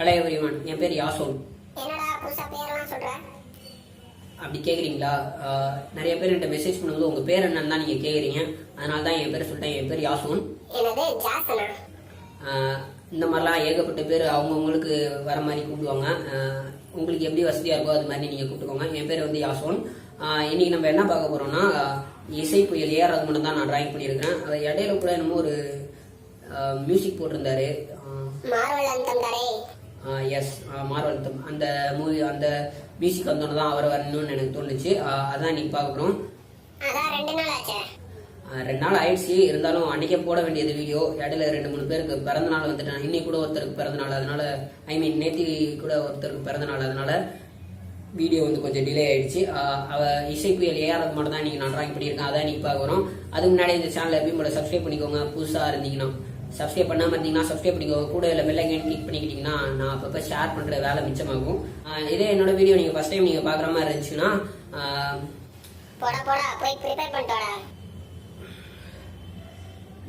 Hello everyone, என் பேர் யாசோன். என்னடா புதுசா பேரெல்லாம் சொல்ற? அப்படி கேட்குறீங்களா? நிறைய பேர் என்கிட்ட மெசேஜ் பண்ணும்போது உங்கள் பேர் என்னன்னு தான் நீங்கள் கேட்குறீங்க. அதனால தான் என் பேர் சொல்லிட்டேன். என் பேர் யாசோன். என்னது ஜாசனா? இந்த மாதிரிலாம் ஏகப்பட்ட பேர் அவங்கவுங்களுக்கு வர மாதிரி கூப்பிடுவாங்க. உங்களுக்கு எப்படி வசதியாக இருக்கோ அது மாதிரி நீங்கள் கூப்பிட்டுக்கோங்க. என் பேர் வந்து யாசோன். இன்னைக்கு நம்ம என்ன பார்க்க போகிறோம்னா, இசை புயல் ஏஆர் ரஹ்மான் தான் நான் டிராயிங் பண்ணியிருக்கிறேன். அதை இடையில கூட என்னமோ ஒரு மியூசிக் போட்டிருந்தாரு. எஸ், மார்வல் அந்தம். அந்த மூவி, அந்த மியூசிக் வந்தோன்னு தான் அவர் வரணும்னு எனக்கு தோணுச்சு. அதான் இன்னைக்கு பார்க்க போகிறோம். 2 நாள் ஆயிடுச்சு. இருந்தாலும் அன்னைக்கே போட வேண்டியது வீடியோ. இடையில 2-3 பேருக்கு பிறந்த நாள் வந்துட்டேன். இன்னைக்கு கூட ஒருத்தருக்கு பிறந்த நாள், அதனால நேத்தி கூட ஒருத்தருக்கு பிறந்த நாள், அதனால வீடியோ வந்து கொஞ்சம் டிலே ஆயிடுச்சு. இசை புயல் ஏஆர் ரஹ்மான் தான் இன்னைக்கு நான் டிராயிங் பண்ணியிருக்கேன். அதான் இன்னைக்கு பார்க்க போகிறோம். அதுக்கு முன்னாடி இந்த சேனல் எப்பயும் போல சப்ஸ்கிரைப் பண்ணிக்கோங்க. புதுசாக இருந்தீங்கன்னா சப்ஸ்கிரைப் பண்ணாமல் இருந்தீங்கன்னா சப்ஸ்கிரைப் பண்ணிக்கோங்க. கூட இல்லை பெல் ஐக்கான் கிளிக் பண்ணிக்கிட்டீங்கன்னா நான் அப்பப்போ ஷேர் பண்ணுற வேலை மிச்சமாகும். இதே என்னோட வீடியோ நீங்கள் ஃபர்ஸ்ட் டைம் நீங்கள் பார்க்குற மாதிரி இருந்துச்சுன்னா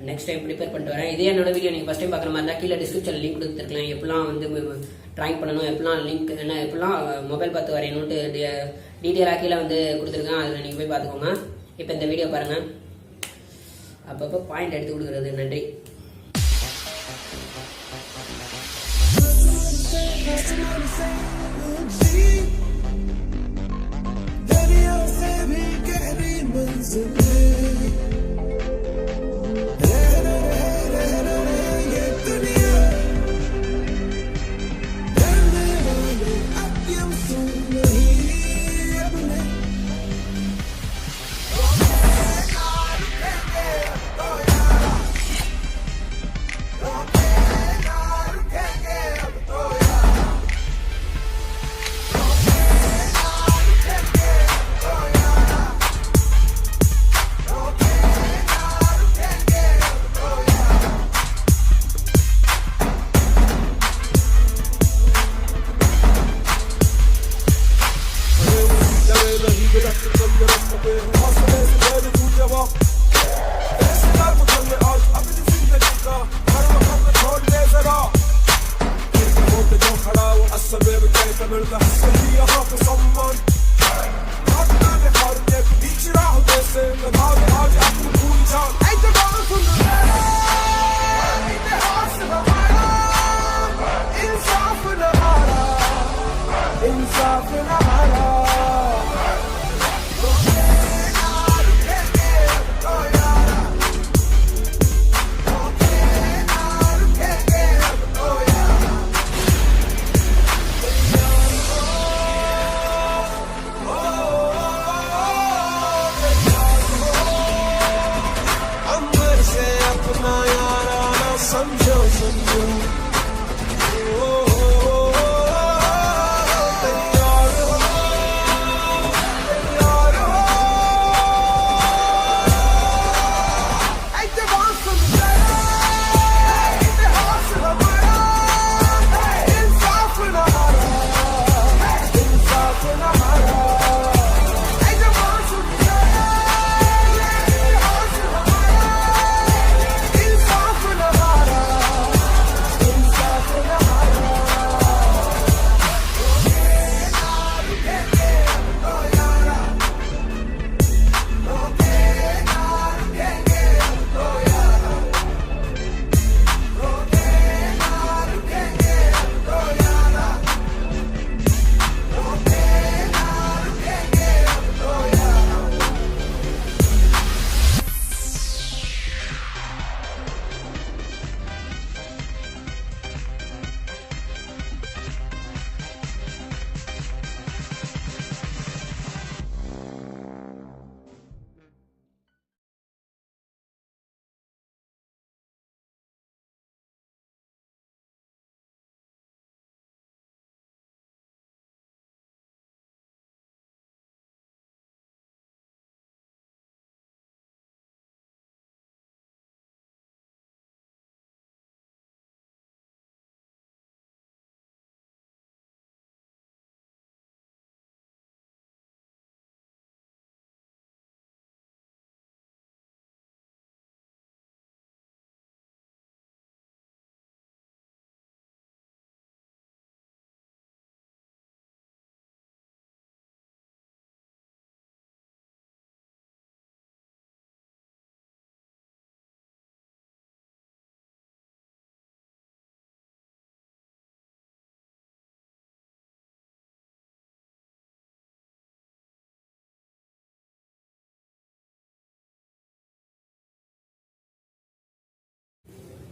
நெக்ஸ்ட் டைம் ப்ரிப்பேர் பண்ணிட்டு வரேன். இதே என்னோட வீடியோ நீங்கள் ஃபஸ்ட் டைம் பார்க்குற மாதிரி இருந்தால் கீழே டிஸ்கிரிப்ஷனில் லிங்க் கொடுத்துருக்கலாம். எப்படிலாம் வந்து ட்ராயிங் பண்ணணும், எப்படிலாம் லிங்க் என்ன, எப்படிலாம் மொபைல் பார்த்து வரையணுன்ட்டு டீட்டெயிலாக கீழே வந்து கொடுத்துருக்கேன். அதில் நீங்கள் போய் பார்த்துக்கோங்க. இப்போ இந்த வீடியோ பாருங்கள். அப்பப்போ பாயிண்ட் எடுத்து கொடுக்குறது. நன்றி.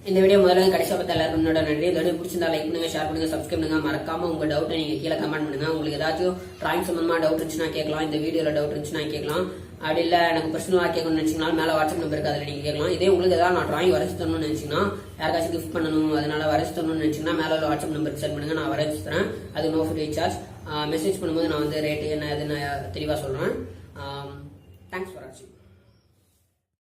இந்த வீடியோ முதல்ல கடைசியாக பார்த்த எல்லாருக்கும் முன்னோட நன்றி. இந்த வீடியோ பிடிச்சிருந்தா லைக் பண்ணுங்க, ஷேர் பண்ணுங்க, சப்ஸ்கிரைப் பண்ணுங்க. மறக்காம உங்க டவுட்டை நீங்க கீழே கமெண்ட் பண்ணுங்க. உங்களுக்கு ஏதாச்சும் டிராயிங் சம்பந்தமா டவுட் இருந்துச்சுன்னா கேட்கலாம். இந்த வீடியோல டவுட் இருந்துச்சுன்னா கேட்கலாம். அப்படி இல்லை எனக்கு பர்சனலாக கேட்கணும்னு நினைச்சீங்கன்னா மேலே வாட்ஸ்அப் நம்பர் இருக்கு, அதில் நீங்கள் கேட்கலாம். இதே உங்களுக்கு ஏதாவது நான் டிராயிங் வரைச்சு தரணும்னு நினைச்சீங்கன்னா, யாருக்காச்சும் கிஃப்ட் பண்ணணும், அதனால வரைச்சு தரணும்னு நினைச்சீங்கன்னா மேலே உள்ள வாட்ஸ்அப் நம்பருக்கு சென்ட் பண்ணுங்க, நான் வரைச்சு தரேன். அது நோ ஃப்ரீ சார்ஜ். மெசேஜ் பண்ணும்போது நான் வந்து ரேட்டு என்ன எதுன்னு தெளிவாக சொல்கிறேன். தேங்க்ஸ் ஃபார் வாட்சிங்.